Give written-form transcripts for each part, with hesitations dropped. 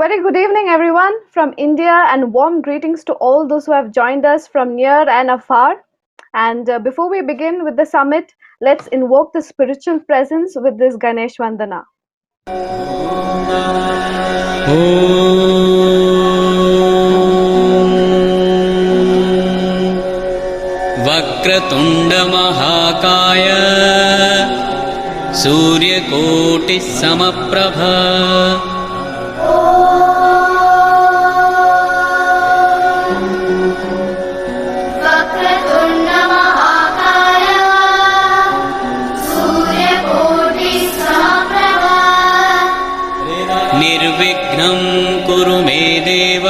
very good evening, everyone from India, and warm greetings to all those who have joined us from near and afar. And before we begin with the summit, let's invoke the spiritual presence with this Ganesh Vandana. वक्रतुण्ड महाकाय सूर्यकोटिः समप्रभ वक्रतुण्ड महाकाय सूर्यकोटिः समप्रभ निर्विघ्नं कुरु मे देव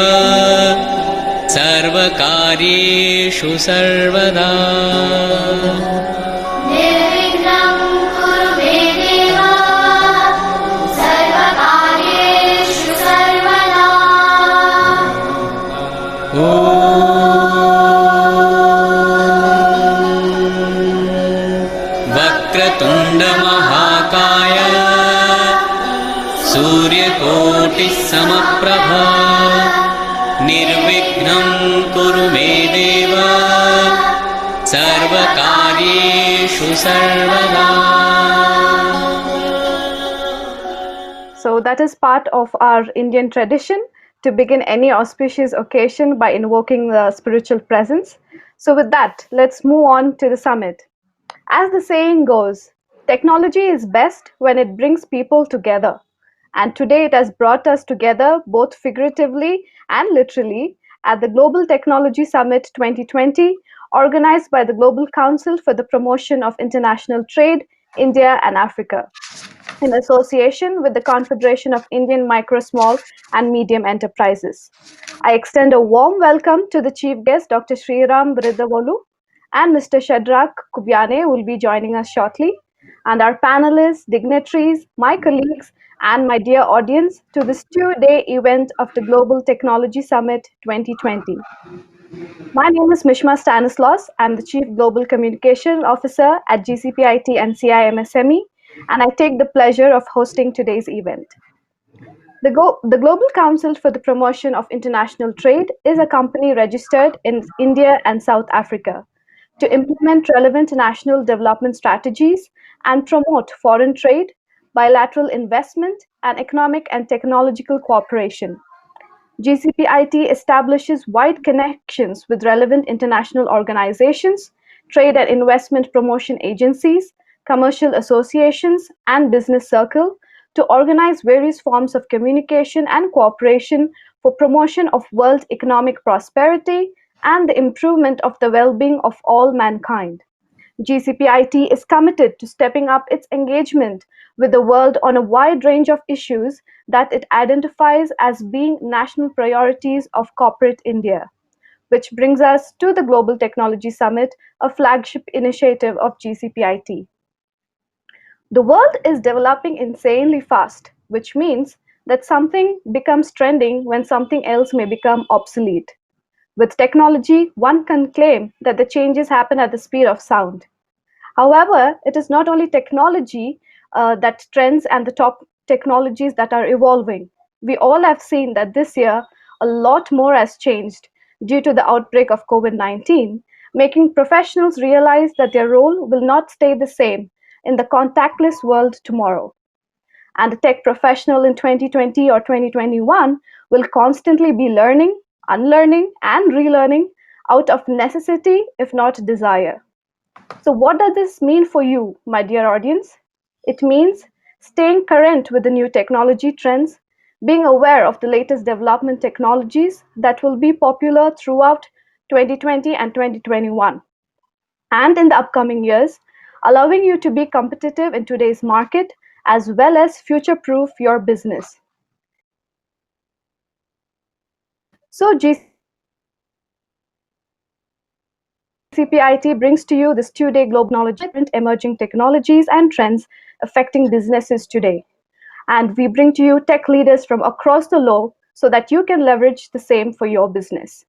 सर्वकार्येषु सर्वदा निर्विघ्नं कुरु मे देव सर्वकार्येषु सर्वदा वक्रतुण्ड महाकाय सूर्यकोटिः समप्रभ निर्विघ्नं कुरु मे देव सर्वकार्येषु सर्वदा. So, that is part of our Indian tradition to begin any auspicious occasion by invoking the spiritual presence. So, with that, let's move on to the summit. As the saying goes, technology is best when it brings people together. And today it has brought us together both figuratively and literally at the Global Technology Summit 2020, organized by the Global Council for the Promotion of International Trade, India and Africa, in association with the Confederation of Indian Micro, Small and Medium Enterprises. I extend a warm welcome to the chief guest, Dr. Sriram Bridavolu, and Mr. Shadrach Kubyane will be joining us shortly, and our panelists, dignitaries, my colleagues, and my dear audience to this two-day event of the Global Technology Summit 2020. My name is Mishma Stanislaus. I'm the Chief Global Communication Officer at GCPIT and CIMSME, and I take the pleasure of hosting today's event. The Global Council for the Promotion of International Trade is a company registered in India and South Africa to implement relevant national development strategies and promote foreign trade, bilateral investment, and economic and technological cooperation. GCPIT establishes wide connections with relevant international organizations, trade and investment promotion agencies, commercial associations, and business circle to organize various forms of communication and cooperation for promotion of world economic prosperity and the improvement of the well-being of all mankind. GCPIT is committed to stepping up its engagement with the world on a wide range of issues that it identifies as being national priorities of corporate India, which brings us to the Global Technology Summit, a flagship initiative of GCPIT. The world is developing insanely fast, which means that something becomes trending when something else may become obsolete. With technology, one can claim that the changes happen at the speed of sound. However, it is not only technology that trends and the top technologies that are evolving. We all have seen that this year a lot more has changed due to the outbreak of COVID-19, making professionals realize that their role will not stay the same in the contactless world tomorrow. And a tech professional in 2020 or 2021 will constantly be learning, unlearning, and relearning out of necessity, if not desire. So, what does this mean for you, my dear audience? It means staying current with the new technology trends, being aware of the latest development technologies that will be popular throughout 2020 and 2021, and in the upcoming years, allowing you to be competitive in today's market as well as future-proof your business. So, GCPIT brings to you this two-day global knowledge event, emerging technologies and trends affecting businesses today. And we bring to you tech leaders from across the globe so that you can leverage the same for your business.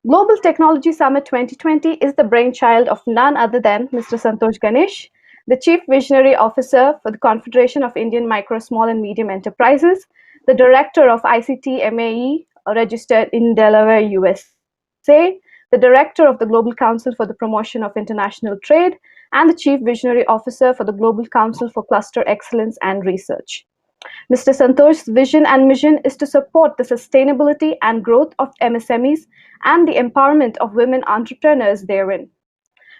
Global Technology Summit 2020 is the brainchild of none other than Mr. Santosh Ganesh, the Chief Visionary Officer for the Confederation of Indian Micro, Small and Medium Enterprises, the director of ICT MAE, registered in Delaware, USA, the director of the Global Council for the Promotion of International Trade, and the chief visionary officer for the Global Council for Cluster Excellence and Research. Mr. Santosh's vision and mission is to support the sustainability and growth of MSMEs and the empowerment of women entrepreneurs therein.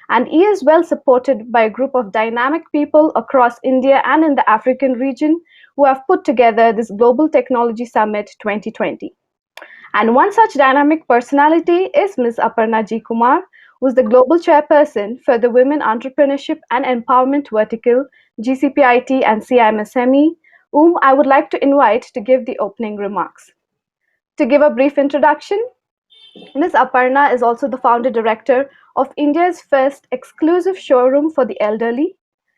And he is well supported by a group of dynamic people across India and in the African region who have put together this Global Technology Summit 2020. And one such dynamic personality is Ms. Aparna G. Kumar, who is the Global Chairperson for the Women Entrepreneurship and Empowerment Vertical, GCPIT and CIMSME, whom I would like to invite to give the opening remarks. To give a brief introduction, Ms. Aparna is also the founder director of India's first exclusive showroom for the elderly.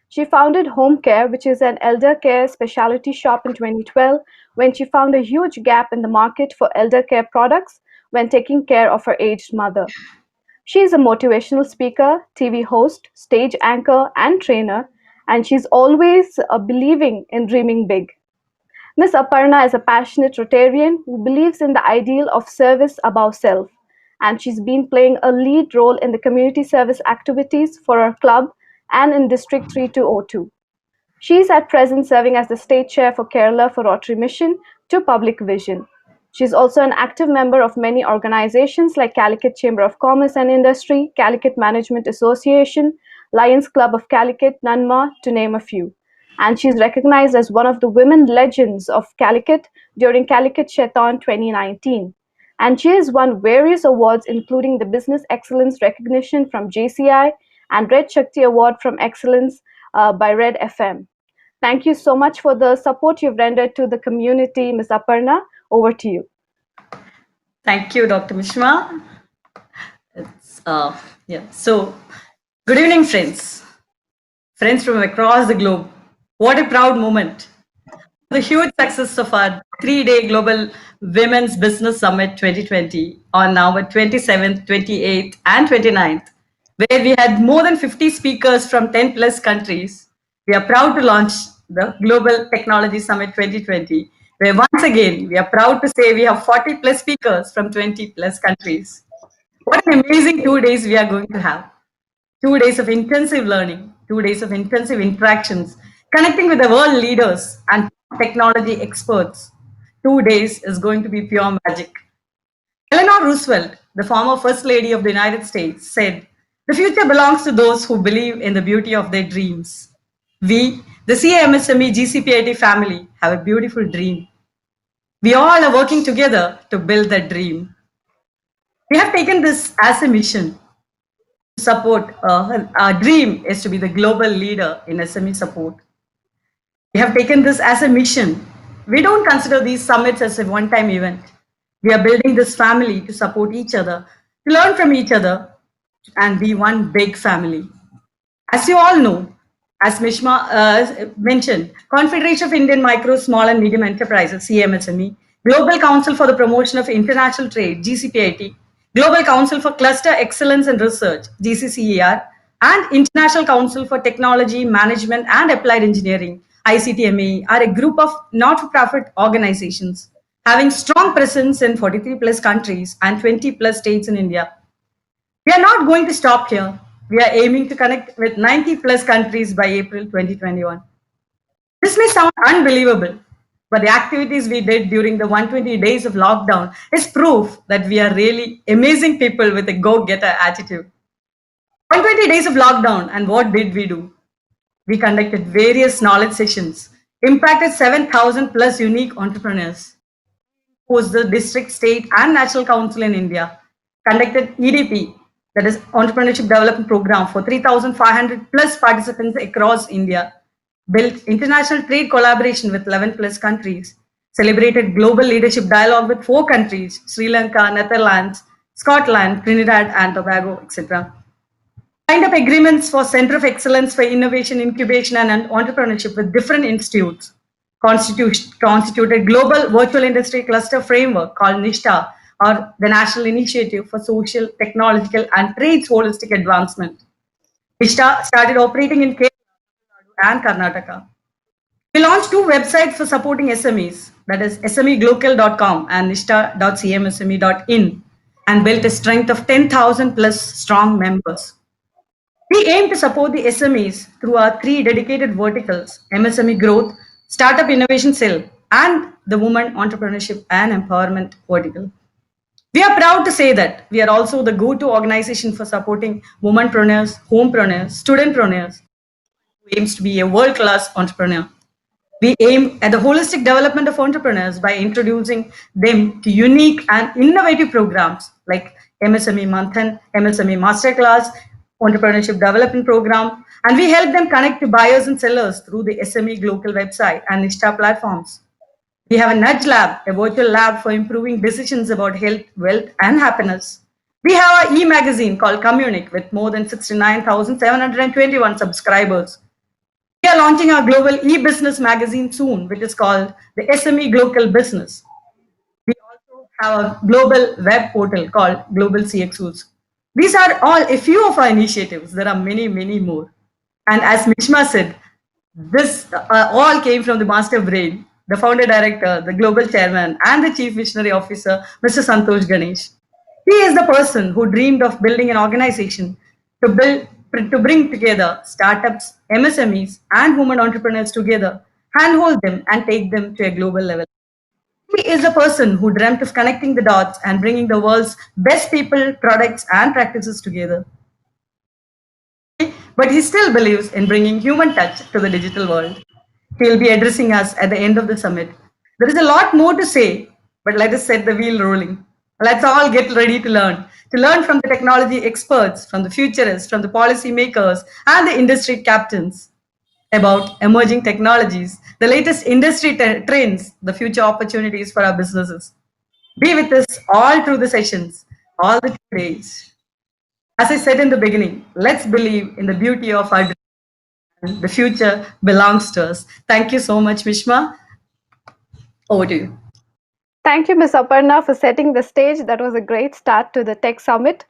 She founded Home Care, which is an elder care specialty shop in 2012 when she found a huge gap in the market for elder care products when taking care of her aged mother. She is a motivational speaker, TV host, stage anchor, and trainer, and she's always believing in dreaming big. Miss Aparna is a passionate Rotarian who believes in the ideal of service above self, and she's been playing a lead role in the community service activities for her club and in District 3202. She is at present serving as the state chair for Kerala for Rotary Mission to Public Vision. She is also an active member of many organizations like Calicut Chamber of Commerce and Industry, Calicut Management Association, Lions Club of Calicut, Nanma, to name a few. And she is recognized as one of the women legends of Calicut during Calicut Sheton 2019. And she has won various awards, including the Business Excellence Recognition from JCI and Red Shakti Award from Excellence by Red FM. Thank you so much for the support you've rendered to the community, Ms. Aparna. Over to you. Thank you, Dr. Mishma. So, good evening, friends. Friends from across the globe. What a proud moment. The huge success of our 3-day Global Women's Business Summit 2020 on November 27th, 28th, and 29th, where we had more than 50 speakers from 10 plus countries. We are proud to launch the Global Technology Summit 2020, where once again, we are proud to say we have 40 plus speakers from 20 plus countries. What an amazing 2 days we are going to have. 2 days of intensive learning, 2 days of intensive interactions, connecting with the world leaders and technology experts. 2 days is going to be pure magic. Eleanor Roosevelt, the former First Lady of the United States, said, "The future belongs to those who believe in the beauty of their dreams." We, the CIMSME GCPIT family, have a beautiful dream. We all are working together to build that dream. We have taken this as a mission to support. Our dream is to be the global leader in SME support. We have taken this as a mission. We don't consider these summits as a one-time event. We are building this family to support each other, to learn from each other, and be one big family. As you all know, as Mishma mentioned, Confederation of Indian Micro, Small and Medium Enterprises, CMSME, Global Council for the Promotion of International Trade, GCPIT, Global Council for Cluster Excellence and Research, GCCER, and International Council for Technology, Management and Applied Engineering, ICTME, are a group of not-for-profit organizations having strong presence in 43 plus countries and 20 plus states in India. We are not going to stop here. We are aiming to connect with 90 plus countries by April 2021. This may sound unbelievable, but the activities we did during the 120 days of lockdown is proof that we are really amazing people with a go-getter attitude. 120 days of lockdown, and what did we do? We conducted various knowledge sessions, impacted 7,000 plus unique entrepreneurs, hosted the district, state, and national council in India, conducted EDP, that is Entrepreneurship Development Program, for 3,500 plus participants across India, built international trade collaboration with 11 plus countries, celebrated global leadership dialogue with 4 countries, Sri Lanka, Netherlands, Scotland, Trinidad and Tobago, etc. Signed up agreements for Center of Excellence for Innovation, Incubation and Entrepreneurship with different institutes, constituted Global Virtual Industry Cluster Framework called NISTA, or the National Initiative for Social, Technological and Trades Holistic Advancement. NISTA started operating in Kerala and Karnataka. We launched two websites for supporting SMEs, that is smeglobal.com and nishta.cmsme.in, and built a strength of 10,000 plus strong members. We aim to support the SMEs through our three dedicated verticals: MSME Growth, Startup Innovation Cell, and the Women Entrepreneurship and Empowerment vertical. We are proud to say that we are also the go to organization for supporting womanpreneurs, homepreneurs, studentpreneurs who aims to be a world class entrepreneur. We aim at the holistic development of entrepreneurs by introducing them to unique and innovative programs like MSME Manthan, MSME Masterclass, Entrepreneurship Development Program, and we help them connect to buyers and sellers through the SME Global website and Nishta platforms. We have a Nudge Lab, a virtual lab for improving decisions about health, wealth, and happiness. We have an e-magazine called Communic with more than 69,721 subscribers. We are launching our global e-business magazine soon, which is called the SME Global Business. We also have a global web portal called Global CXOs. These are all a few of our initiatives. There are many, many more. And as Mishma said, this all came from the master brain, the founder director, the global chairman, and the chief visionary officer, Mr. Santosh Ganesh. He is the person who dreamed of building an organization to bring together startups, MSMEs, and women entrepreneurs together, handhold them, and take them to a global level. He is a person who dreamt of connecting the dots and bringing the world's best people, products, and practices together. But he still believes in bringing human touch to the digital world. He'll be addressing us at the end of the summit. There is a lot more to say, but let us set the wheel rolling. Let's all get ready to learn from the technology experts, from the futurists, from the policymakers, and the industry captains about emerging technologies, the latest industry trends, the future opportunities for our businesses. Be with us all through the sessions, all the 2 days. As I said in the beginning, let's believe in the beauty of our dream. The future belongs to us. Thank you so much, Mishma. Over to you. Thank you, Ms. Aparna, for setting the stage. That was a great start to the Tech Summit.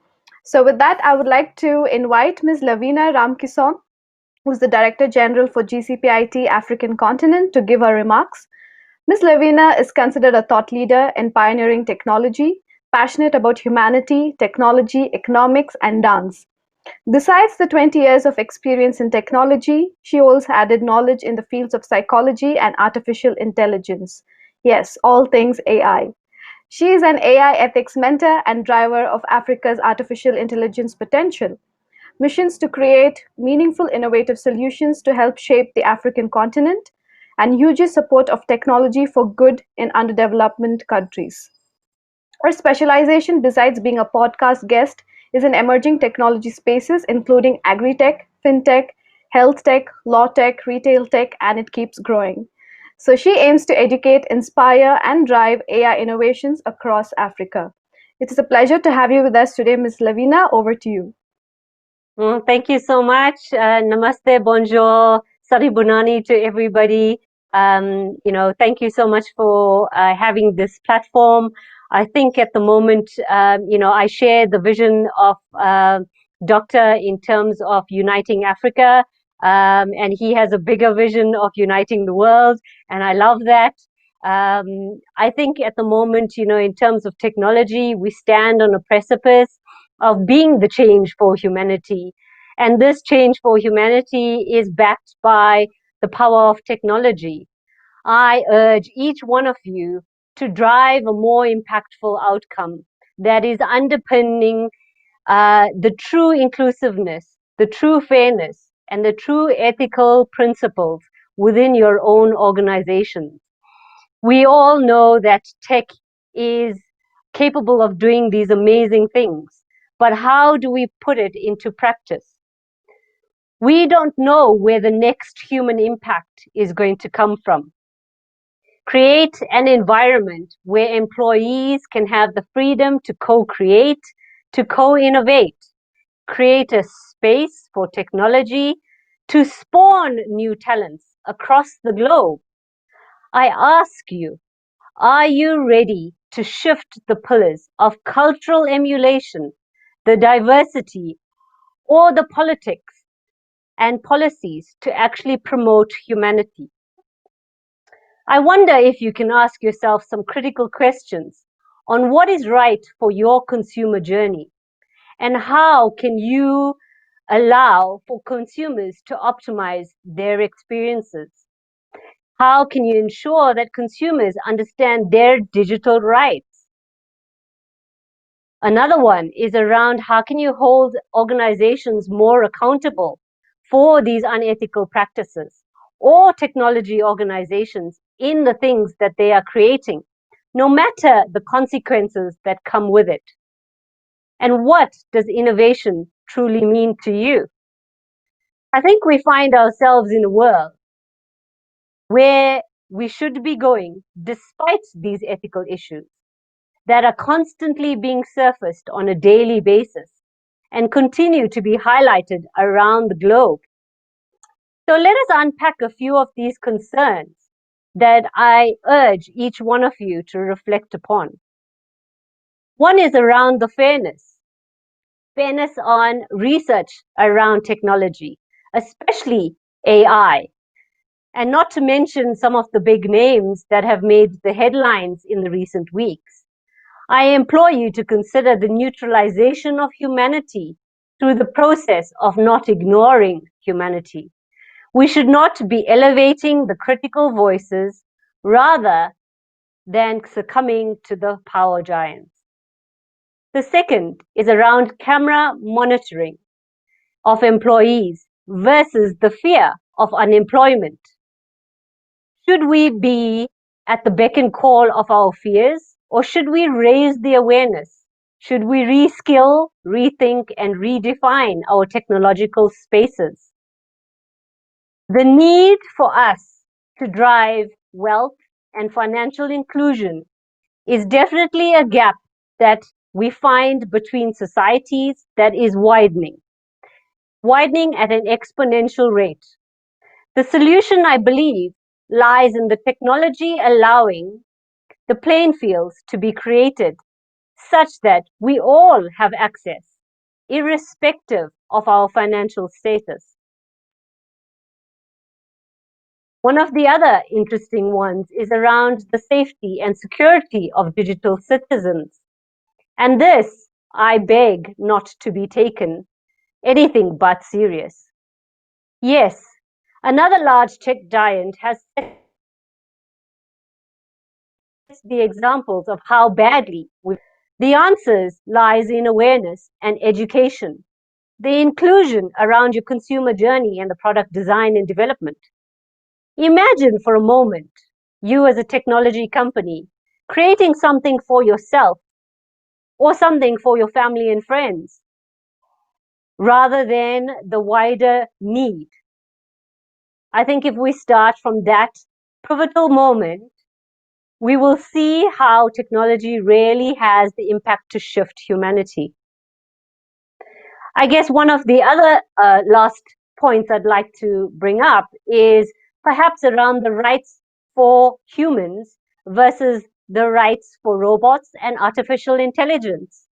So, with that, I would like to invite Ms. Lavina Ramkisson, who's the Director General for GCPIT African Continent, to give her remarks. Ms. Lavina is considered a thought leader in pioneering technology, passionate about humanity, technology, economics, and dance. Besides the 20 years of experience in technology, she also added knowledge in the fields of psychology and artificial intelligence. Yes, all things AI. She is an AI ethics mentor and driver of Africa's artificial intelligence potential. Missions to create meaningful, innovative solutions to help shape the African continent, and huge support of technology for good in underdeveloped countries. Her specialization, besides being a podcast guest, is in emerging technology spaces, including agri-tech, fintech, health tech, law tech, retail tech, and it keeps growing. So she aims to educate, inspire, and drive AI innovations across Africa. It is a pleasure to have you with us today, Ms. Lavina. Over to you. Thank you so much. Namaste, bonjour, saribunani to everybody. Thank you so much for having this platform. I think at the moment, I share the vision of Doctor in terms of uniting Africa, and he has a bigger vision of uniting the world, and I love that. I think at the moment, in terms of technology, we stand on a precipice of being the change for humanity. And this change for humanity is backed by the power of technology. I urge each one of you to drive a more impactful outcome that is underpinning the true inclusiveness, the true fairness, and the true ethical principles within your own organizations. We all know that tech is capable of doing these amazing things, but how do we put it into practice? We don't know where the next human impact is going to come from. Create an environment where employees can have the freedom to co-create, to co-innovate. Create a space for technology to spawn new talents across the globe. I ask you, are you ready to shift the pillars of cultural emulation, the diversity, or the politics and policies to actually promote humanity? I wonder if you can ask yourself some critical questions on what is right for your consumer journey and how can you allow for consumers to optimize their experiences. How can you ensure that consumers understand their digital rights? Another one is around how can you hold organizations more accountable for these unethical practices, or technology organizations in the things that they are creating, no matter the consequences that come with it. And what does innovation truly mean to you? I think we find ourselves in a world where we should be going despite these ethical issues that are constantly being surfaced on a daily basis and continue to be highlighted around the globe. So let us unpack a few of these concerns that I urge each one of you to reflect upon. One is around the fairness on research around technology, especially AI, and not to mention some of the big names that have made the headlines in the recent weeks. I implore you to consider the neutralization of humanity through the process of not ignoring humanity. We should not be elevating the critical voices rather than succumbing to the power giants. The second is around camera monitoring of employees versus the fear of unemployment. Should we be at the beck and call of our fears, or should we raise the awareness? Should we reskill, rethink, and redefine our technological spaces? The need for us to drive wealth and financial inclusion is definitely a gap that we find between societies that is widening at an exponential rate. The solution, I believe, lies in the technology allowing the playing fields to be created such that we all have access, irrespective of our financial status. One of the other interesting ones is around the safety and security of digital citizens. And this, I beg not to be taken anything but serious. Yes, another large tech giant has set the examples of how badly the answers lies in awareness and education, the inclusion around your consumer journey and the product design and development. Imagine for a moment you as a technology company creating something for yourself or something for your family and friends rather than the wider need. I think if we start from that pivotal moment, we will see how technology really has the impact to shift humanity. I guess one of the other last points I'd like to bring up is perhaps around the rights for humans versus the rights for robots and artificial intelligence.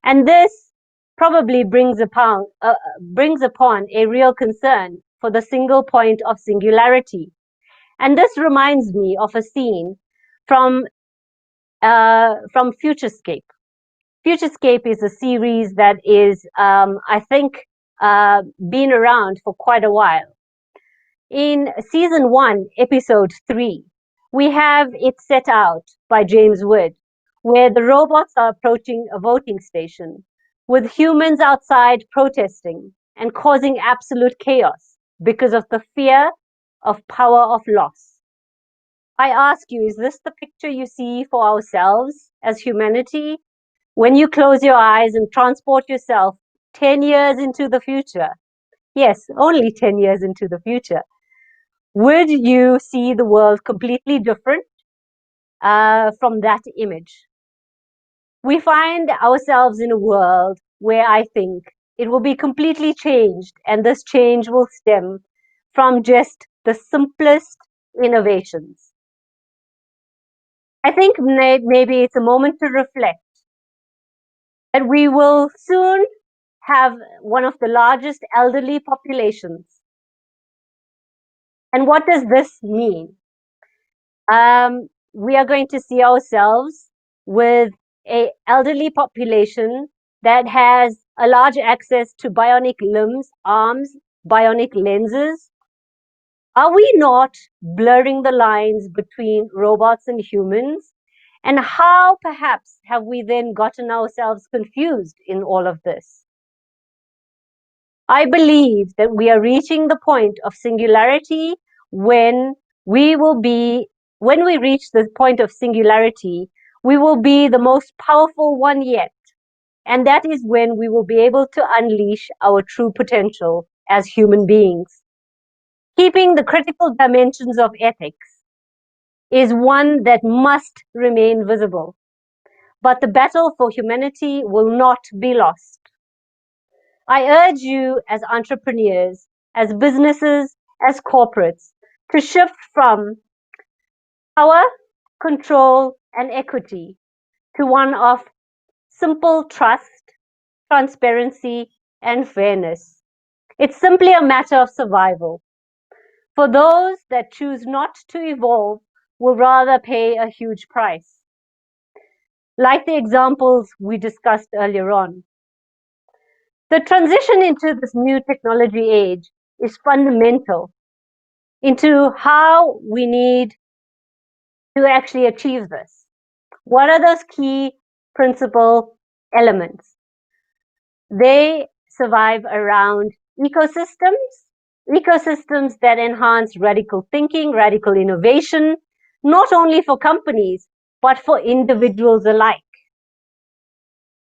And this probably brings upon a real concern for the single point of singularity. And this reminds me of a scene from Futurescape. Futurescape is a series that is, I think, been around for quite a while. In season 1, episode 3, we have it set out by James Wood, where the robots are approaching a voting station, with humans outside protesting and causing absolute chaos because of the fear of power of loss. I ask you, is this the picture you see for ourselves as humanity? When you close your eyes and transport yourself 10 years into the future, yes, only 10 years into the future, would you see the world completely different from that image? We find ourselves in a world where I think it will be completely changed, and this change will stem from just the simplest innovations. I think maybe it's a moment to reflect that we will soon have one of the largest elderly populations. And what does this mean? we are going to see ourselves with an elderly population that has a large access to bionic limbs, arms, bionic lenses. Are we not blurring the lines between robots and humans? And how perhaps have we then gotten ourselves confused in all of this? I believe that we are reaching the point of singularity when we reach the point of singularity, we will be the most powerful one yet. And that is when we will be able to unleash our true potential as human beings. Keeping the critical dimensions of ethics is one that must remain visible. But the battle for humanity will not be lost. I urge you as entrepreneurs, as businesses, as corporates, to shift from power, control, and equity to one of simple trust, transparency, and fairness. It's simply a matter of survival. For those that choose not to evolve will rather pay a huge price. Like the examples we discussed earlier on. The transition into this new technology age is fundamental into how we need to actually achieve this. What are those key principal elements? They survive around ecosystems that enhance radical thinking, radical innovation, not only for companies, but for individuals alike.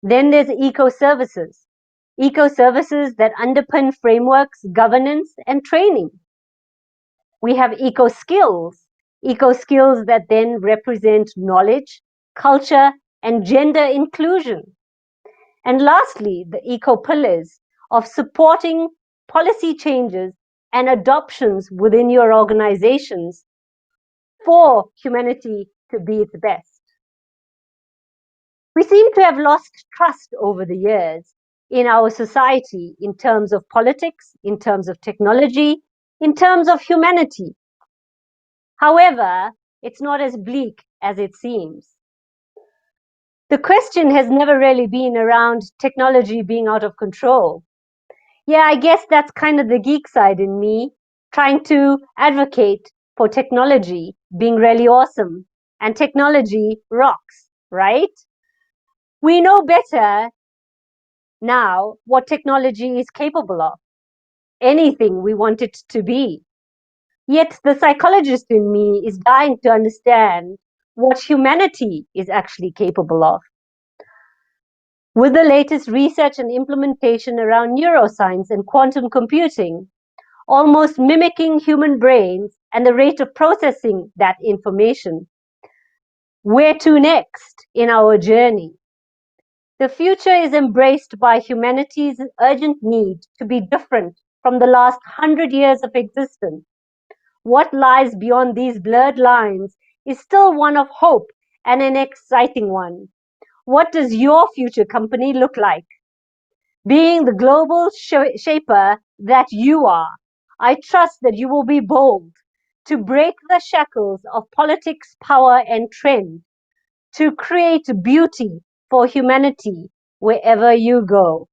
Then there's eco-services that underpin frameworks, governance, and training. We have eco-skills that then represent knowledge, culture, and gender inclusion. And lastly, the eco-pillars of supporting policy changes and adoptions within your organizations for humanity to be its best. We seem to have lost trust over the years in our society in terms of politics, in terms of technology, in terms of humanity. However, it's not as bleak as it seems. The question has never really been around technology being out of control. Yeah, I guess that's kind of the geek side in me, trying to advocate for technology being really awesome. And technology rocks, right? We know better now what technology is capable of. Anything we want it to be. Yet the psychologist in me is dying to understand what humanity is actually capable of. With the latest research and implementation around neuroscience and quantum computing, almost mimicking human brains and the rate of processing that information. Where to next in our journey? The future is embraced by humanity's urgent need to be different from the last 100 years of existence. What lies beyond these blurred lines is still one of hope and an exciting one. What does your future company look like? Being the global shaper that you are, I trust that you will be bold to break the shackles of politics, power, and trend, to create beauty for humanity wherever you go.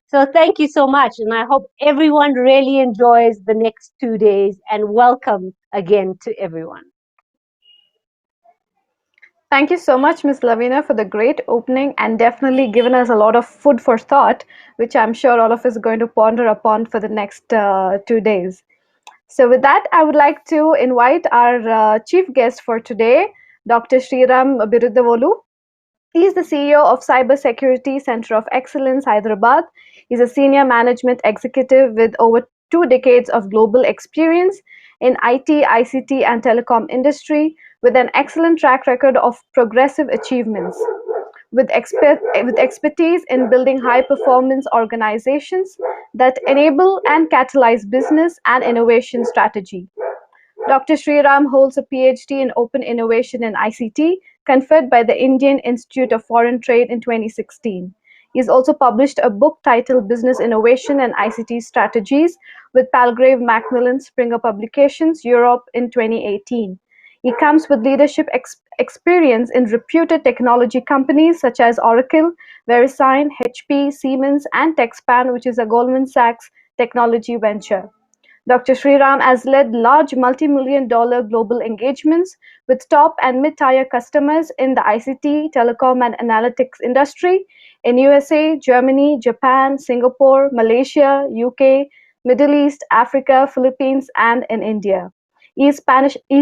So thank you so much, and I hope everyone really enjoys the next 2 days, and welcome again to everyone. Thank you so much, Ms. Lavina, for the great opening and definitely given us a lot of food for thought, which I'm sure all of us are going to ponder upon for the next 2 days. So with that, I would like to invite our chief guest for today, Dr. Sriram Birudavolu. He is the CEO of Cybersecurity Center of Excellence, Hyderabad. He's a senior management executive with over 2 decades of global experience in IT, ICT, and telecom industry, with an excellent track record of progressive achievements. With expertise in building high-performance organizations that enable and catalyze business and innovation strategy. Dr. Sriram holds a PhD in Open Innovation in ICT, conferred by the Indian Institute of Foreign Trade in 2016. He's also published a book titled Business Innovation and ICT Strategies with Palgrave Macmillan Springer Publications, Europe in 2018. He comes with leadership experience in reputed technology companies such as Oracle, VeriSign, HP, Siemens, and TechSpan, which is a Goldman Sachs technology venture. Dr. Sriram has led large multi-million-dollar global engagements with top and mid-tier customers in the ICT, telecom, and analytics industry in USA, Germany, Japan, Singapore, Malaysia, UK, Middle East, Africa, Philippines, and in India. He is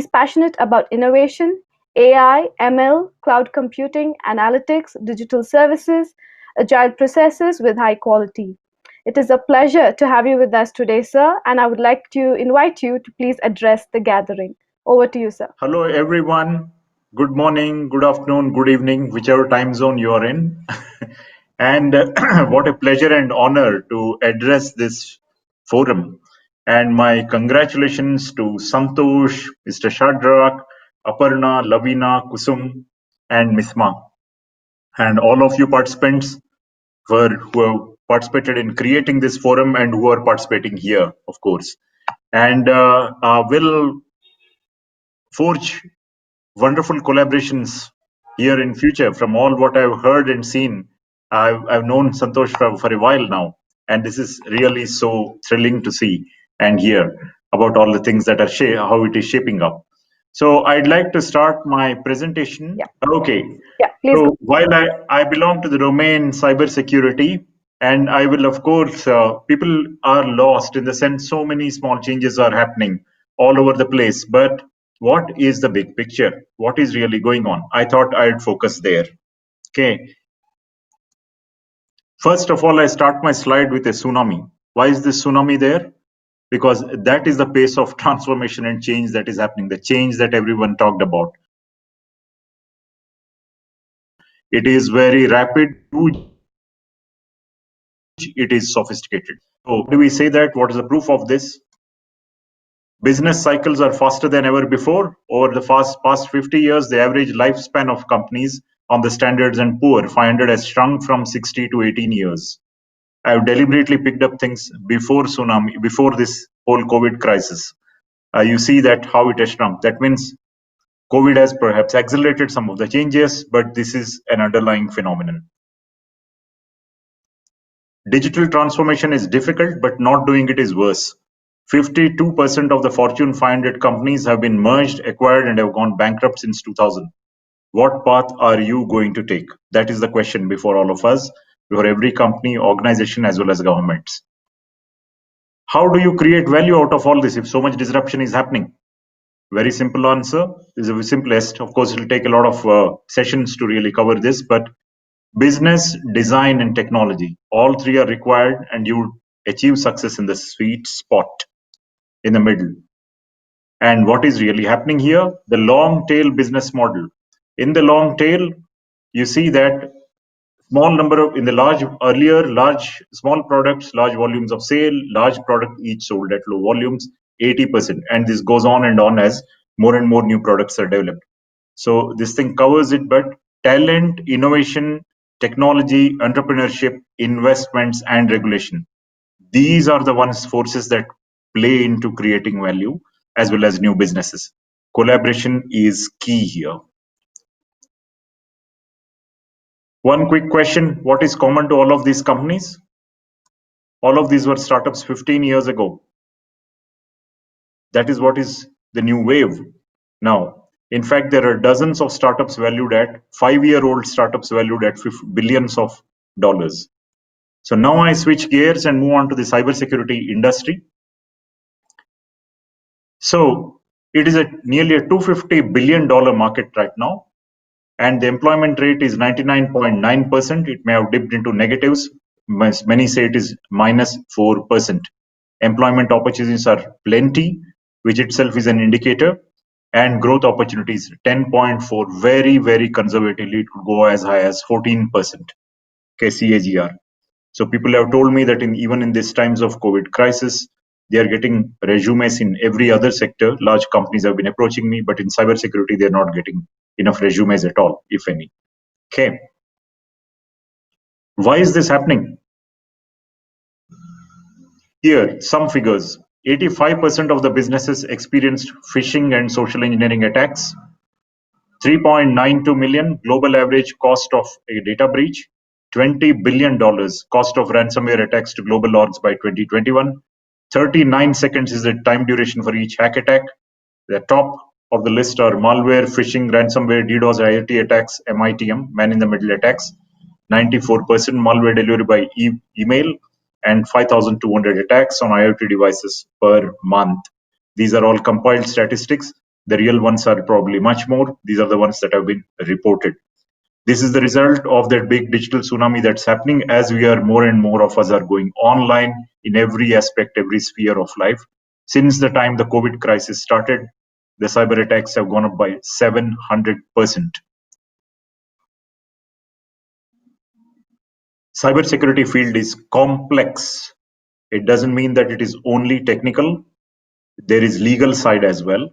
passionate about innovation, AI, ML, cloud computing, analytics, digital services, agile processes with high quality. It is a pleasure to have you with us today, sir, and I would like to invite you to please address the gathering. Over to you, sir. Hello, everyone. Good morning, good afternoon, good evening, whichever time zone you are in. And what a pleasure and honor to address this forum. And my congratulations to Santosh, Mr. Shadrak, Aparna, Lavina, Kusum, and Misma, and all of you participants who have participated in creating this forum and who are participating here, of course. And will forge wonderful collaborations here in future. From all what I've heard and seen, I've known Santosh for a while now, and this is really so thrilling to see and hear about all the things that are how it is shaping up. So I'd like to start my presentation. Yeah. Okay. Yeah, please. So while I belong to the domain cybersecurity, and I will, of course, people are lost in the sense so many small changes are happening all over the place. But what is the big picture? What is really going on? I thought I'd focus there. Okay. First of all, I start my slide with a tsunami. Why is this tsunami there? Because that is the pace of transformation and change that is happening, the change that everyone talked about. It is very rapid, huge, it is sophisticated. So do we say that? What is the proof of this? Business cycles are faster than ever before. Over the past 50 years, the average lifespan of companies on the Standards and Poor 500 has shrunk from 60 to 18 years. I've deliberately picked up things before tsunami, before this whole COVID crisis. You see that how it has shrunk. That means COVID has perhaps accelerated some of the changes, but this is an underlying phenomenon. Digital transformation is difficult, but not doing it is worse. 52% of the Fortune 500 companies have been merged, acquired, and have gone bankrupt since 2000. What path are you going to take? That is the question before all of us, before every company, organization, as well as governments. How do you create value out of all this if so much disruption is happening? Very simple answer. This is the simplest. Of course, it will take a lot of sessions to really cover this, but business, design, and technology, all three are required, and you achieve success in the sweet spot in the middle. And what is really happening here? The long tail business model. In the long tail, you see that small number of, in the small products, large volumes of sale, large product each sold at low volumes, 80%. And this goes on and on as more and more new products are developed. So this thing covers it, but talent, innovation, technology, entrepreneurship, investments, and regulation. These are the forces that play into creating value as well as new businesses. Collaboration is key here. One quick question, what is common to all of these companies? All of these were startups 15 years ago. That is what is the new wave now. In fact, there are dozens of startups valued at 5-year-old startups valued at billions of dollars. So now I switch gears and move on to the cybersecurity industry. So it is nearly a $250 billion market right now, and the employment rate is 99.9%. It may have dipped into negatives. Many say it is minus 4%. Employment opportunities are plenty, which itself is an indicator, and growth opportunities 10.4. Very, very conservatively, it could go as high as 14%. CAGR. So people have told me that even in these times of COVID crisis, they are getting resumes in every other sector. Large companies have been approaching me, but in cybersecurity, they're not getting enough resumes at all, if any. Okay. Why is this happening? Here, some figures. 85% of the businesses experienced phishing and social engineering attacks. 3.92 million global average cost of a data breach. $20 billion cost of ransomware attacks to global orgs by 2021. 39 seconds is the time duration for each hack attack. The top of the list are malware, phishing, ransomware, DDoS, IoT attacks, MITM, man-in-the-middle attacks. 94% malware delivery by email, and 5,200 attacks on IoT devices per month. These are all compiled statistics. The real ones are probably much more. These are the ones that have been reported. This is the result of that big digital tsunami that's happening as we are more and more of us are going online in every aspect, every sphere of life. Since the time the COVID crisis started, the cyber attacks have gone up by 700%. Cybersecurity field is complex. It doesn't mean that it is only technical. There is legal side as well.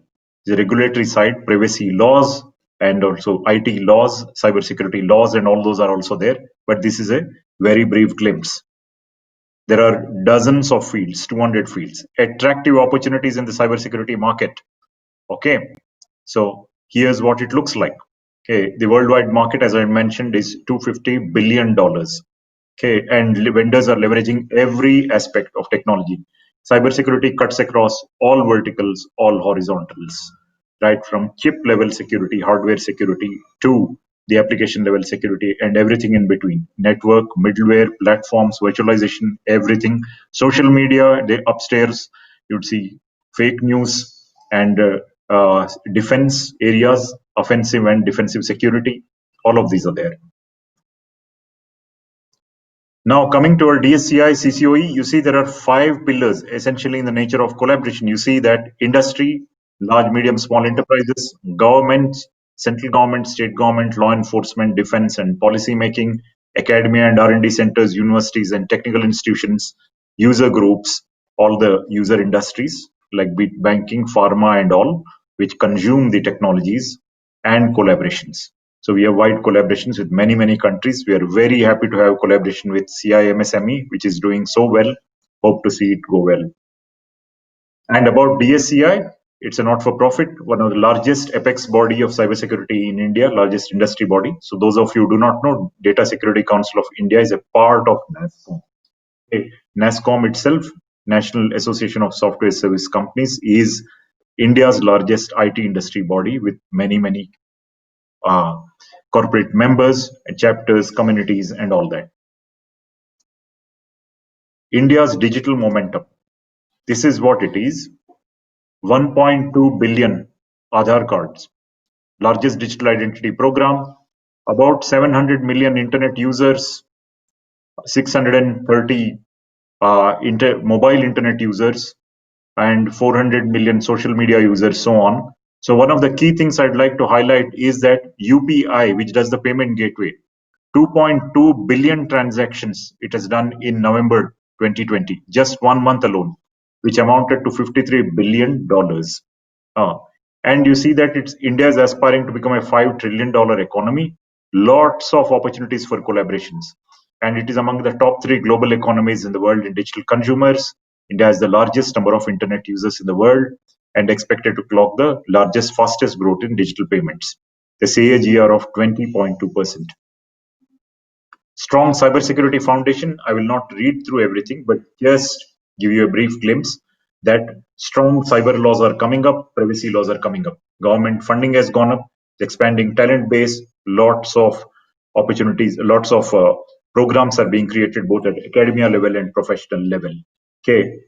The regulatory side, privacy laws, and also IT laws, cybersecurity laws, and all those are also there. But this is a very brief glimpse. There are dozens of fields, 200 fields, attractive opportunities in the cybersecurity market. Okay, so here's what it looks like. Okay, the worldwide market, as I mentioned, is $250 billion. Okay, and vendors are leveraging every aspect of technology. Cybersecurity cuts across all verticals, all horizontals, right from chip level security, hardware security, to the application level security, and everything in between. Network, middleware, platforms, virtualization, everything. Social media, upstairs, you'd see fake news and defense areas, offensive and defensive security. All of these are there. Now, coming to our DSCI CCOE, you see there are 5 pillars essentially in the nature of collaboration. You see that industry, large, medium, small enterprises, governments, central government, state government, law enforcement, defense, and policy making, academia and R&D centers, universities and technical institutions, user groups, all the user industries like banking, pharma, and all, which consume the technologies, and collaborations. So we have wide collaborations with many, many countries. We are very happy to have collaboration with CIMSME, which is doing so well. Hope to see it go well. And about DSCI, it's a not-for-profit, one of the largest apex body of cybersecurity in India, largest industry body. So those of you who do not know, Data Security Council of India is a part of NASSCOM. Okay. NASSCOM itself, National Association of Software Service Companies, is India's largest IT industry body with many, many corporate members, chapters, communities, and all that. India's digital momentum. This is what it is. 1.2 billion Aadhaar cards. Largest digital identity program. About 700 million internet users. 630 mobile internet users. And 400 million social media users, so on. So one of the key things I'd like to highlight is that UPI, which does the payment gateway, 2.2 billion transactions it has done in November 2020, just 1 month alone, which amounted to $53 billion. And you see that India is aspiring to become a $5 trillion economy. Lots of opportunities for collaborations. And it is among the top 3 global economies in the world in digital consumers. India has the largest number of internet users in the world and expected to clock the largest, fastest growth in digital payments. The CAGR of 20.2%. Strong cybersecurity foundation. I will not read through everything, but just give you a brief glimpse that strong cyber laws are coming up, privacy laws are coming up. Government funding has gone up, expanding talent base, lots of opportunities, lots of programs are being created both at academia level and professional level. Okay,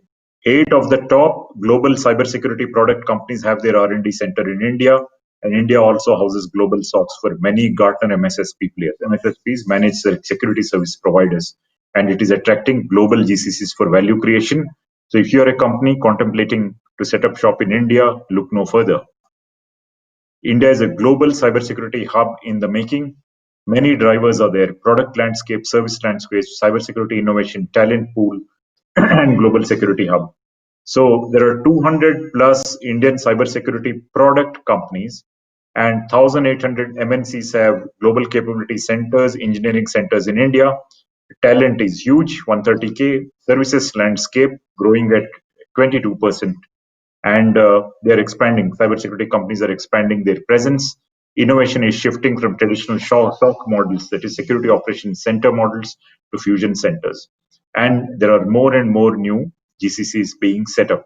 8 of the top global cybersecurity product companies have their R&D center in India, and India also houses global SOCs for many Gartner MSSP players. MSSPs manage security service providers, and it is attracting global GCCs for value creation. So if you are a company contemplating to set up shop in India, look no further. India is a global cybersecurity hub in the making. Many drivers are there: product landscape, service landscape, cybersecurity innovation, talent pool, and global security hub. So there are 200 plus Indian cybersecurity product companies, and 1,800 MNCs have global capability centers, engineering centers in India. Talent is huge, 130K. Services landscape growing at 22%. And they're expanding. Cybersecurity companies are expanding their presence. Innovation is shifting from traditional SOC models, that is security operations center models, to fusion centers. And there are more and more new GCCs being set up.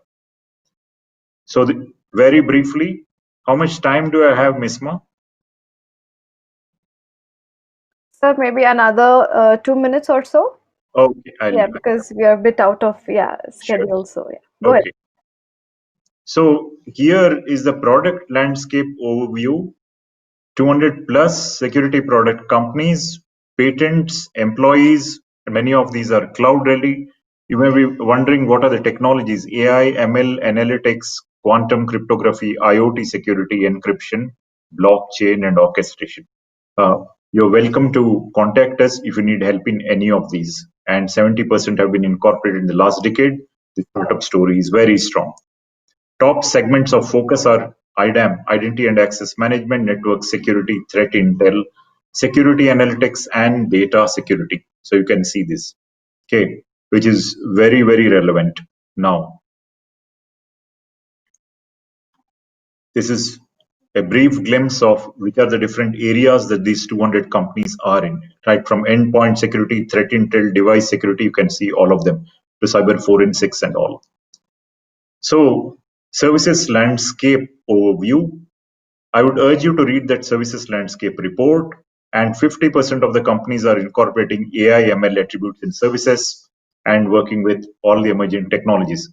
So very briefly, how much time do I have, Misma? Sir, maybe another 2 minutes or so. Okay, Yeah, because we are a bit out of schedule. So yeah, go ahead. Okay. So here is the product landscape overview. 200 plus security product companies, patents, employees, and many of these are cloud ready. You may be wondering what are the technologies: AI, ML, analytics, quantum cryptography, IoT security, encryption, blockchain, and orchestration. You're welcome to contact us if you need help in any of these. And 70% have been incorporated in the last decade. The startup story is very strong. Top segments of focus are IDAM, Identity and Access Management, Network Security, Threat Intel, Security Analytics, and Data Security. So you can see this, okay, which is very, very relevant now. This is a brief glimpse of which are the different areas that these 200 companies are in, right? From endpoint security, threat intel, device security, you can see all of them, to cyber forensics and all. So, services landscape overview. I would urge you to read that services landscape report. And 50% of the companies are incorporating AI ML attributes in services and working with all the emerging technologies.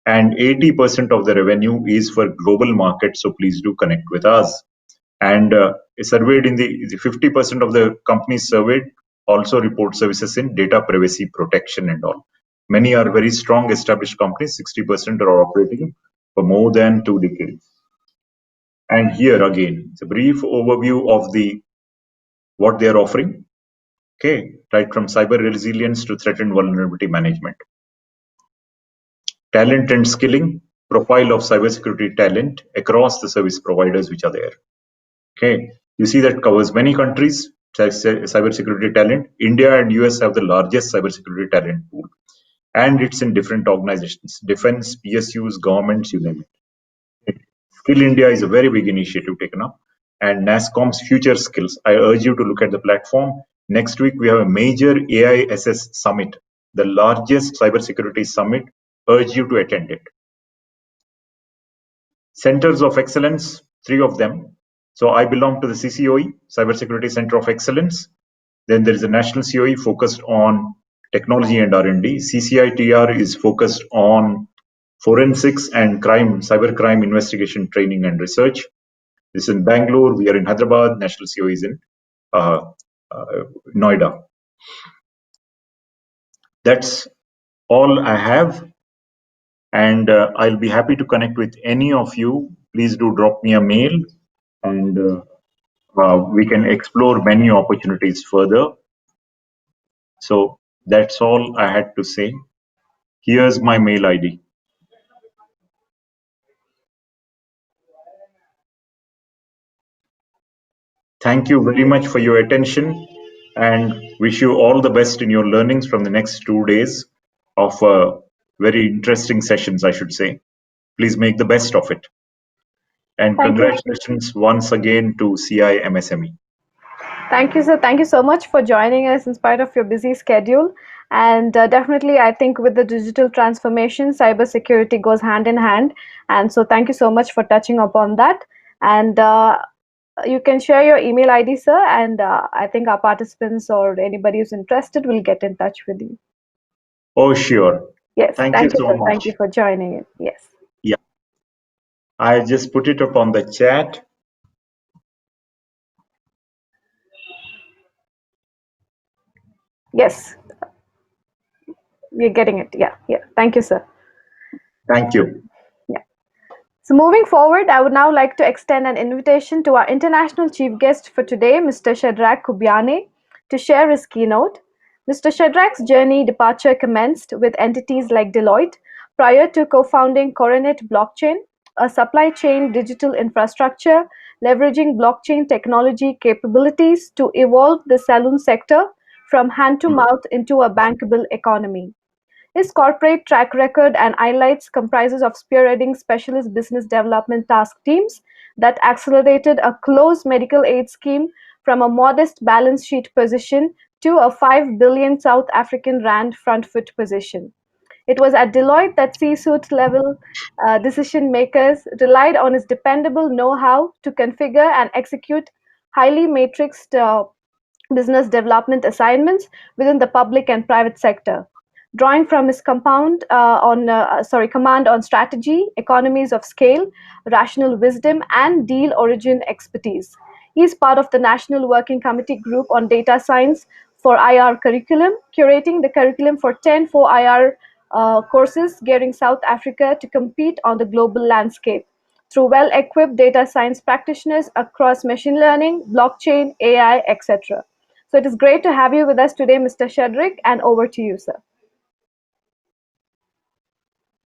And 80% of the revenue is for global markets. So please do connect with us. And surveyed in the 50% of the companies surveyed also report services in data privacy protection and all. Many are very strong established companies. 60% are operating for more than 2 decades. And here again, it's a brief overview of what they are offering. Okay, right from cyber resilience to threat and vulnerability management. Talent and skilling, profile of cybersecurity talent across the service providers which are there. Okay, you see that covers many countries. Cybersecurity talent. India and US have the largest cybersecurity talent pool, and it's in different organizations: defense, PSUs, governments, you name it. Skill India is a very big initiative taken up, and NASSCOM's Future Skills. I urge you to look at the platform. Next week, we have a major AISS summit, the largest cybersecurity summit. Urge you to attend it. Centers of Excellence, 3 of them. So I belong to the CCOE, Cybersecurity Center of Excellence. Then there is a national COE focused on technology and R&D. CCITR is focused on forensics and crime, cybercrime investigation, training and research. This is in Bangalore. We are in Hyderabad. National COE is in Noida. That's all I have. And I'll be happy to connect with any of you. Please do drop me a mail, and we can explore many opportunities further. So that's all I had to say. Here's my mail ID. Thank you very much for your attention, and wish you all the best in your learnings from the next 2 days of very interesting sessions, I should say. Please make the best of it. And Thank you. congratulations once again to CI MSME. Thank you, sir. Thank you so much for joining us in spite of your busy schedule. And definitely, I think with the digital transformation, cybersecurity goes hand in hand. And so, thank you so much for touching upon that. And you can share your email ID, sir. And I think our participants or anybody who's interested will get in touch with you. Oh, sure. Yes. Thank you Thank you, so sir. much. Thank you for joining in. Yes. Yeah. I just put it up on the chat. Yes. We're getting it. Yeah. Yeah. Thank you, sir. Thank you. So moving forward, I would now like to extend an invitation to our international chief guest for today, Mr. Shadrach Kubiane, to share his keynote. Mr. Shadrach's journey departure commenced with entities like Deloitte prior to co-founding Coronet Blockchain, a supply chain digital infrastructure leveraging blockchain technology capabilities to evolve the saloon sector from hand to mouth into a bankable economy. His corporate track record and highlights comprises of spearheading specialist business development task teams that accelerated a closed medical aid scheme from a modest balance sheet position to a 5 billion South African rand front foot position. It was at Deloitte that C-suite level decision makers relied on his dependable know-how to configure and execute highly matrixed business development assignments within the public and private sector. Drawing from his command on strategy, economies of scale, rational wisdom, and deal origin expertise. He is part of the National Working Committee Group on Data Science for IR curriculum, curating the curriculum for 10 4IR courses gearing South Africa to compete on the global landscape through well-equipped data science practitioners across machine learning, blockchain, AI, etc. So it is great to have you with us today, Mr. Shedrick, and over to you, sir.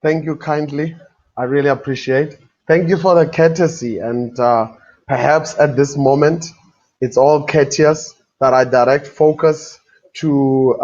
Thank you kindly. I really appreciate. Thank you for the courtesy, and perhaps at this moment, it's all courteous that I direct focus to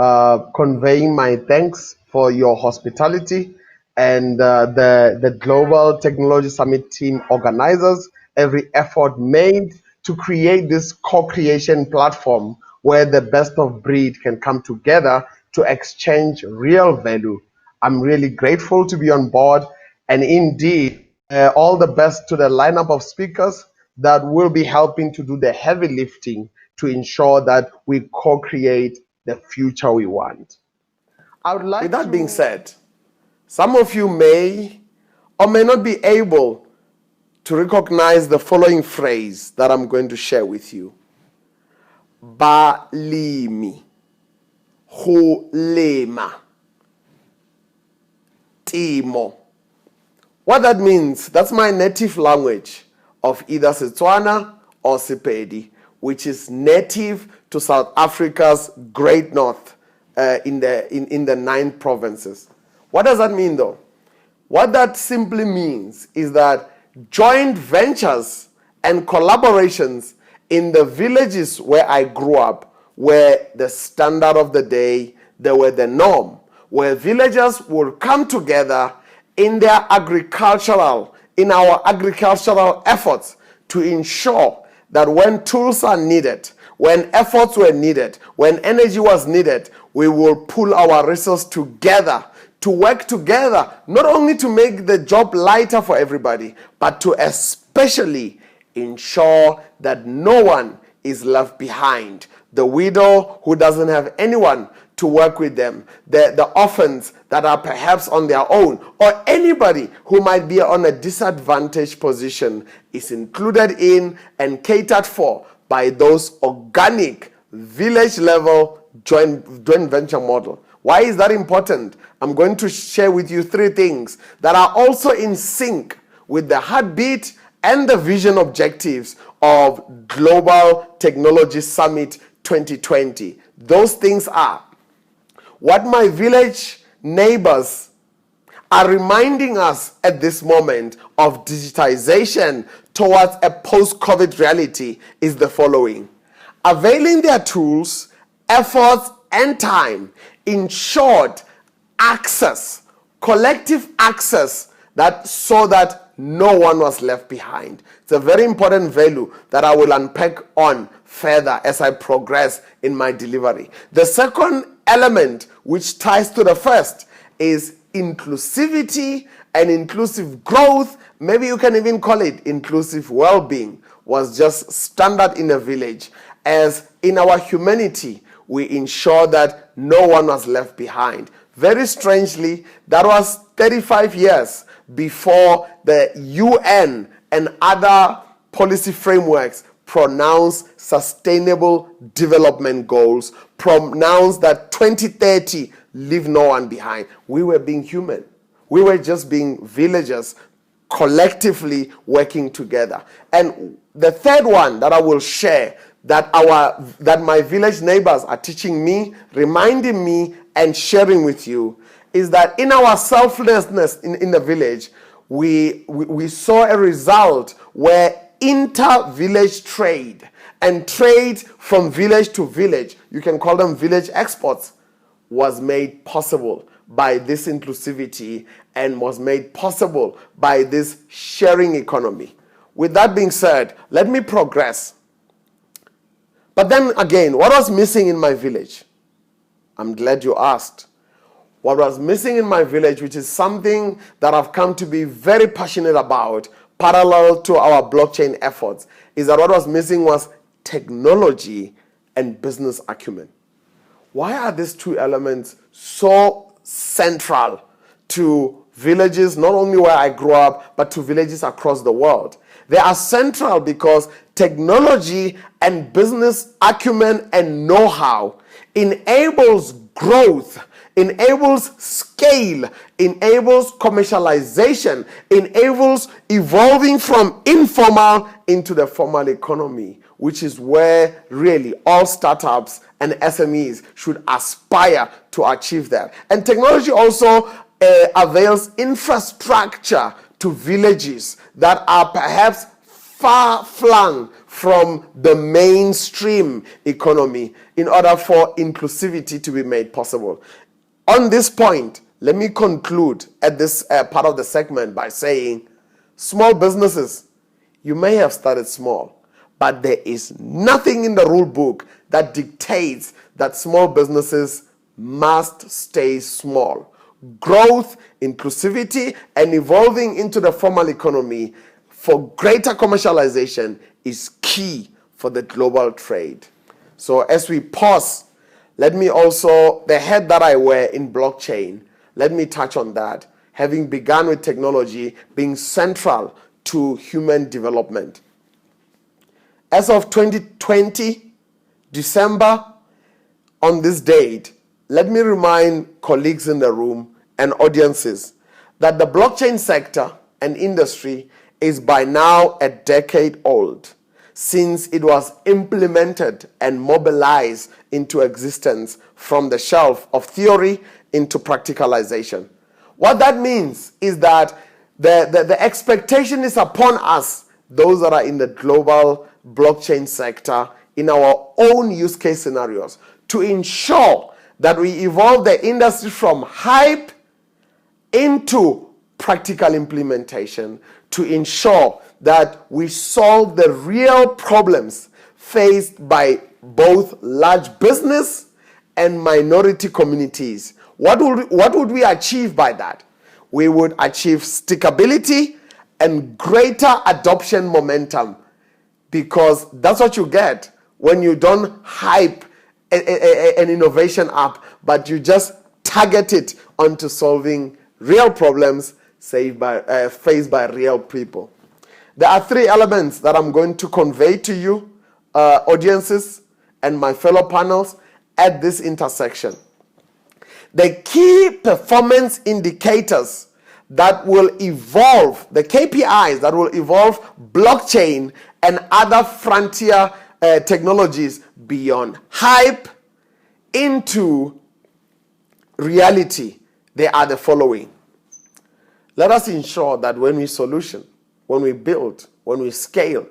conveying my thanks for your hospitality and the Global Technology Summit team organizers, every effort made to create this co-creation platform where the best of breed can come together to exchange real value. I'm really grateful to be on board, and indeed, all the best to the lineup of speakers that will be helping to do the heavy lifting to ensure that we co-create the future we want. I would like. With that being said, some of you may or may not be able to recognize the following phrase that I'm going to share with you. Balimi, go lema, timo. What that means, that's my native language of either Setswana or Sepedi, which is native to South Africa's Great North in the 9 provinces. What does that mean though? What that simply means is that joint ventures and collaborations in the villages where I grew up were the standard of the day, they were the norm, where villagers would come together in our agricultural efforts to ensure that when tools are needed, when efforts were needed, when energy was needed, we will pull our resources together to work together, not only to make the job lighter for everybody, but to especially ensure that no one is left behind. The widow who doesn't have anyone to work with them, the orphans that are perhaps on their own, or anybody who might be on a disadvantaged position is included in and catered for by those organic village level joint venture model. Why is that important? I'm going to share with you 3 things that are also in sync with the heartbeat and the vision objectives of Global Technology Summit 2020. Those things are what my village neighbors are reminding us at this moment of digitization towards a post-COVID reality is the following. Availing their tools, efforts, and time ensured access, collective access, so that no one was left behind. It's a very important value that I will unpack on further as I progress in my delivery. The second element, which ties to the first, is inclusivity and inclusive growth. Maybe you can even call it inclusive well-being, was just standard in a village. As in our humanity, we ensure that no one was left behind. Very strangely, that was 35 years before the UN and other policy frameworks pronounced sustainable development goals, pronounced that 2030 leave no one behind. We were being human. We were just being villagers collectively working together. And the third one that I will share that my village neighbors are teaching me, reminding me, and sharing with you is that in our selflessness in the village, we saw a result where inter-village trade and trade from village to village, you can call them village exports, was made possible by this inclusivity and was made possible by this sharing economy. With that being said, let me progress. But then again, what was missing in my village? I'm glad you asked. What was missing in my village, which is something that I've come to be very passionate about, parallel to our blockchain efforts, is that what was missing was technology and business acumen. Why are these two elements so central to villages, not only where I grew up, but to villages across the world? They are central because technology and business acumen and know-how enables growth, enables scale, enables commercialization, enables evolving from informal into the formal economy, which is where really all startups and SMEs should aspire to achieve that. And technology also avails infrastructure to villages that are perhaps far flung from the mainstream economy in order for inclusivity to be made possible. On this point, let me conclude at this part of the segment by saying, small businesses, you may have started small, but there is nothing in the rule book that dictates that small businesses must stay small. Growth, inclusivity, and evolving into the formal economy for greater commercialization is key for the global trade. So as we pause, let me also, the head that I wear in blockchain, let me touch on that, having begun with technology being central to human development. As of 2020, December, on this date, let me remind colleagues in the room and audiences that the blockchain sector and industry is by now a decade old since it was implemented and mobilized into existence from the shelf of theory into practicalization. What that means is that the expectation is upon us, those that are in the global blockchain sector, in our own use case scenarios, to ensure that we evolve the industry from hype into practical implementation, to ensure that we solve the real problems faced by both large business and minority communities. What would we achieve by that? We would achieve stickability and greater adoption momentum, because that's what you get when you don't hype an innovation up, but you just target it onto solving real problems faced by real people. There are three elements that I'm going to convey to you, audiences and my fellow panels, at this intersection. The key performance indicators that will evolve, the KPIs that will evolve blockchain and other frontier technologies beyond hype into reality, they are the following. Let us ensure that when we build, when we scale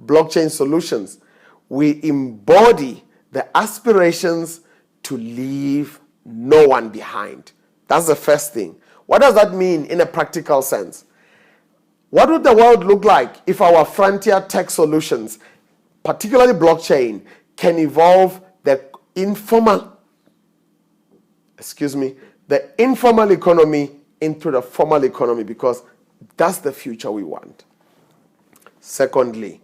blockchain solutions, we embody the aspirations to leave no one behind. That's the first thing. What does that mean in a practical sense? What would the world look like if our frontier tech solutions, particularly blockchain, can evolve the informal economy into the formal economy, because that's the future we want. Secondly,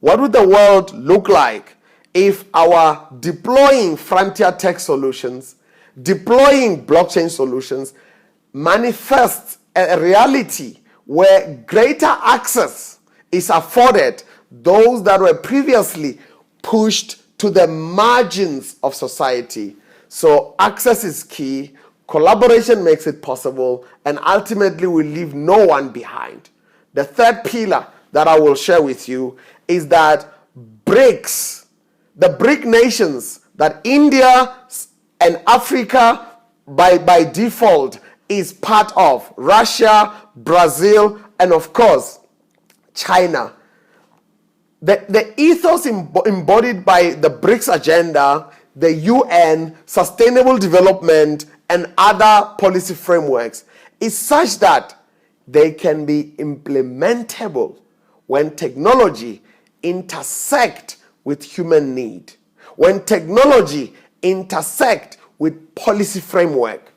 what would the world look like if our deploying frontier tech solutions, deploying blockchain solutions, manifests a reality where greater access is afforded those that were previously pushed to the margins of society? So access is key, collaboration makes it possible, and ultimately we leave no one behind. The third pillar that I will share with you is that BRICS, the BRIC nations that India and Africa by default is part of, Russia, Brazil, and of course, China. The ethos embodied by the BRICS agenda, the UN, sustainable development, and other policy frameworks is such that they can be implementable when technology intersect with human need, when technology intersect with policy framework,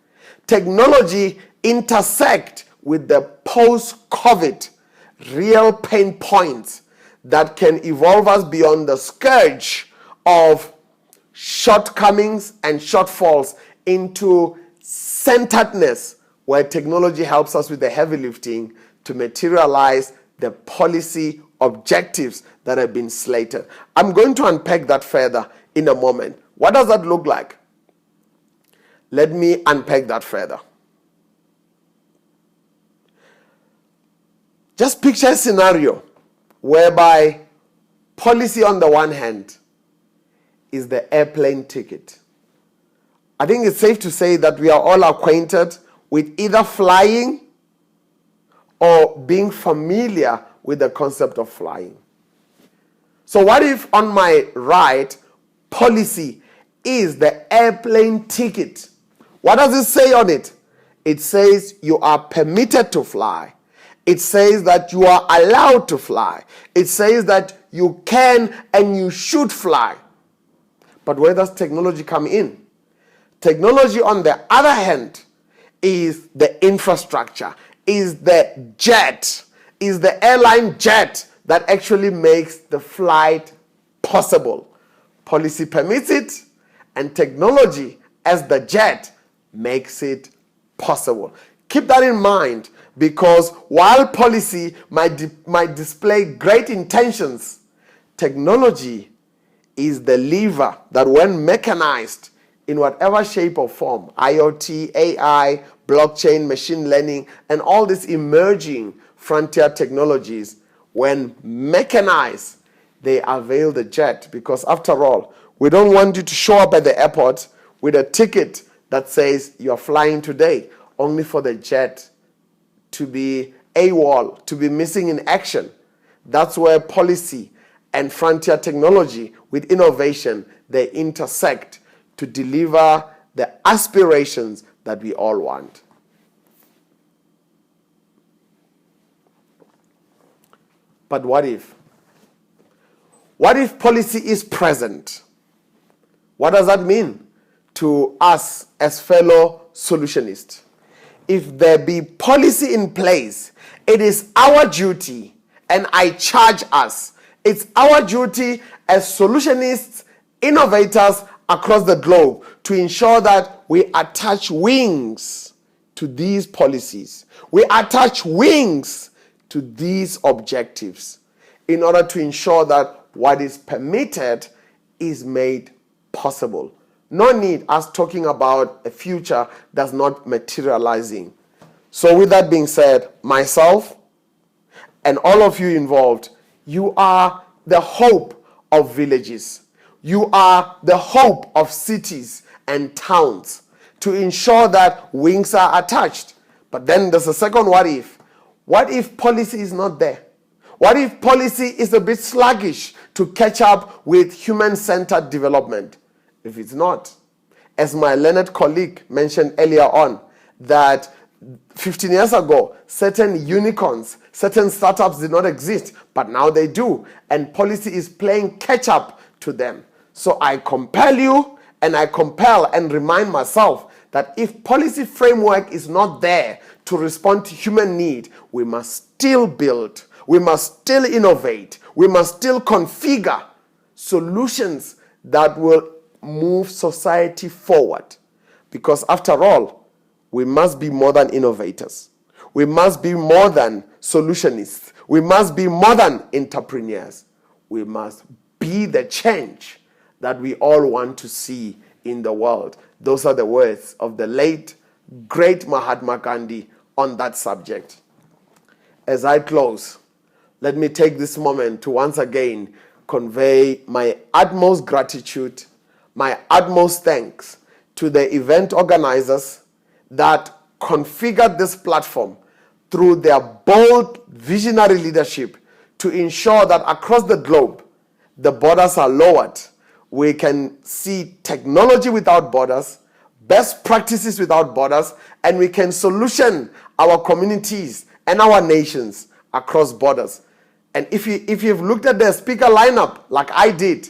technology intersect with the post-COVID real pain points that can evolve us beyond the scourge of shortcomings and shortfalls into centeredness, where technology helps us with the heavy lifting to materialize the policy objectives that have been slated. I'm going to unpack that further in a moment. What does that look like? Let me unpack that further. Just picture a scenario whereby policy on the one hand is the airplane ticket. I think it's safe to say that we are all acquainted with either flying or being familiar with the concept of flying. So what if on my right, policy is the airplane ticket? What does it say on it? It says you are permitted to fly. It says that you are allowed to fly. It says that you can and you should fly. But where does technology come in? Technology, on the other hand, is the infrastructure, is the jet, is the airline jet that actually makes the flight possible. Policy permits it, and technology, as the jet, makes it possible. Keep that in mind, because while policy might display great intentions, technology is the lever that, when mechanized in whatever shape or form, IoT, AI, blockchain, machine learning, and all these emerging frontier technologies, when mechanized, they avail the jet. Because after all, we don't want you to show up at the airport with a ticket that says you're flying today, only for the jet to be AWOL, to be missing in action. That's where policy and frontier technology with innovation, they intersect to deliver the aspirations that we all want. But what if? What if policy is present? What does that mean to us as fellow solutionists? If there be policy in place, it is our duty, and I charge us, it's our duty as solutionists, innovators across the globe, to ensure that we attach wings to these policies. We attach wings to these objectives in order to ensure that what is permitted is made possible. No need us talking about a future that's not materializing. So with that being said, myself and all of you involved, you are the hope of villages. You are the hope of cities and towns, to ensure that wings are attached. But then there's a second what if. What if policy is not there? What if policy is a bit sluggish to catch up with human-centered development? If it's not, as my learned colleague mentioned earlier on, that 15 years ago, certain unicorns, certain startups did not exist, but now they do, and policy is playing catch-up to them. So I compel you, and I compel and remind myself that if policy framework is not there to respond to human need, we must still build, we must still innovate, we must still configure solutions that will move society forward. Because after all, we must be more than innovators. We must be more than solutionists. We must be more than entrepreneurs. We must be the change that we all want to see in the world. Those are the words of the late, great Mahatma Gandhi on that subject. As I close, let me take this moment to once again convey my utmost gratitude, my utmost thanks to the event organizers that configured this platform through their bold visionary leadership to ensure that across the globe, the borders are lowered. We can see technology without borders, best practices without borders, and we can solution our communities and our nations across borders. And if you've looked at the speaker lineup like I did,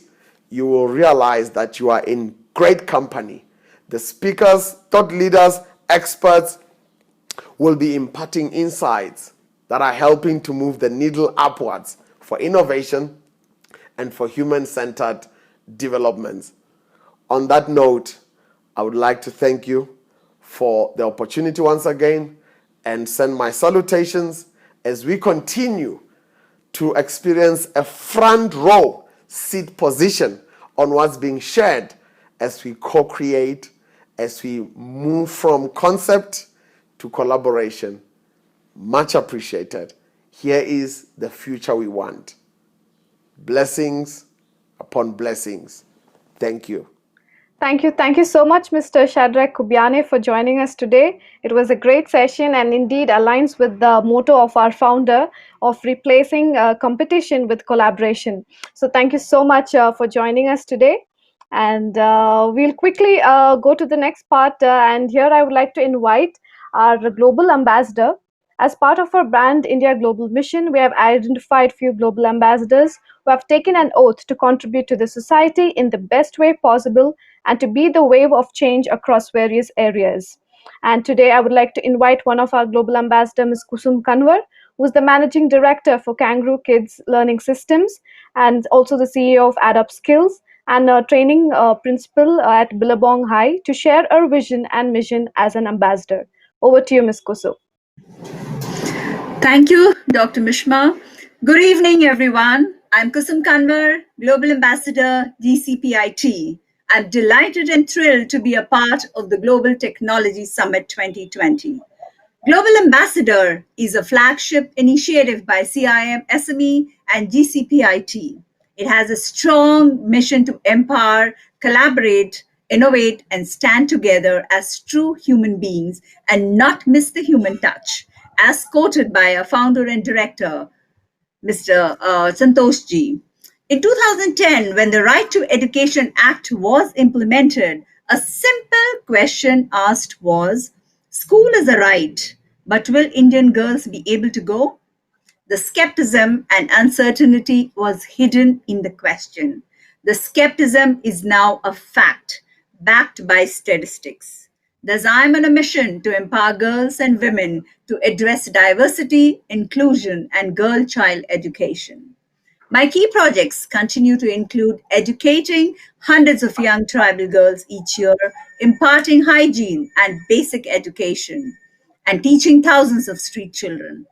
you will realize that you are in great company. The speakers, thought leaders, experts will be imparting insights that are helping to move the needle upwards for innovation and for human-centered developments. On that note, I would like to thank you for the opportunity once again and send my salutations as we continue to experience a front row seat position on what's being shared as we co-create, as we move from concept to collaboration. Much appreciated. Here is the future we want. Blessings upon blessings. Thank you. Thank you. Thank you so much, Mr. Shadrach Kubiane, for joining us today. It was a great session and indeed aligns with the motto of our founder of replacing competition with collaboration. So thank you so much for joining us today. And we'll quickly go to the next part. And here I would like to invite our global ambassador. As part of our brand India Global Mission, we have identified few global ambassadors who have taken an oath to contribute to the society in the best way possible and to be the wave of change across various areas. And today I would like to invite one of our global ambassadors, Ms. Kusum Kanwar, who is the Managing Director for Kangaroo Kids Learning Systems and also the CEO of Add Up Skills and a training principal at Billabong High, to share her vision and mission as an ambassador. Over to you, Ms. Kusum. Thank you, Dr. Mishma. Good evening, everyone. I'm Kusum Kanwar, Global Ambassador, DCPIT. I'm delighted and thrilled to be a part of the Global Technology Summit 2020. Global Ambassador is a flagship initiative by CIM, SME, and GCPIT. It has a strong mission to empower, collaborate, innovate, and stand together as true human beings and not miss the human touch, as quoted by our founder and director, Mr. Santosh Ji. In 2010, when the Right to Education Act was implemented, a simple question asked was, school is a right, but will Indian girls be able to go? The skepticism and uncertainty was hidden in the question. The skepticism is now a fact, backed by statistics. Thus, I'm on a mission to empower girls and women to address diversity, inclusion, and girl-child education. My key projects continue to include educating hundreds of young tribal girls each year, imparting hygiene and basic education, and teaching thousands of street children.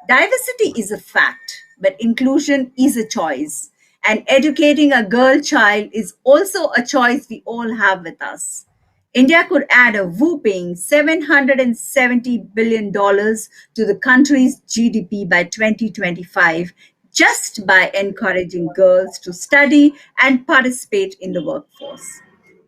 Diversity is a fact, but inclusion is a choice. And educating a girl child is also a choice we all have with us. India could add a whooping $770 billion to the country's GDP by 2025 just by encouraging girls to study and participate in the workforce.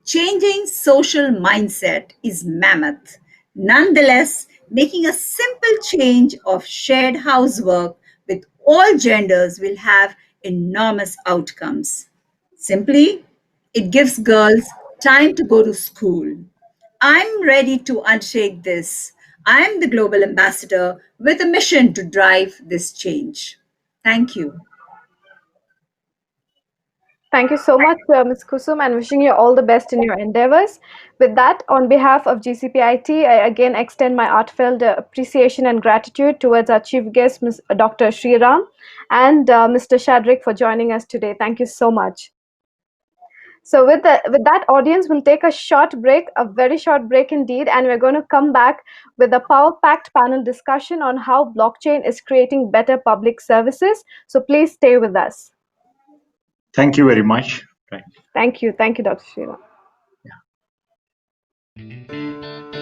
Changing social mindset is mammoth. Nonetheless, making a simple change of shared housework with all genders will have enormous outcomes. Simply, it gives girls time to go to school. I'm ready to undertake this. I'm the global ambassador with a mission to drive this change. Thank you. Thank you so much, Ms. Kusum, and wishing you all the best in your endeavors. With that, on behalf of GCPIT, I again extend my heartfelt appreciation and gratitude towards our chief guest, Ms. Dr. Sriram, and Mr. Shadrach for joining us today. Thank you so much. So with that, audience, we'll take a short break, a very short break indeed, and we're going to come back with a power-packed panel discussion on how blockchain is creating better public services. So please stay with us. Thank you very much. Thank you. Thank you, Dr. Sriram. Yeah.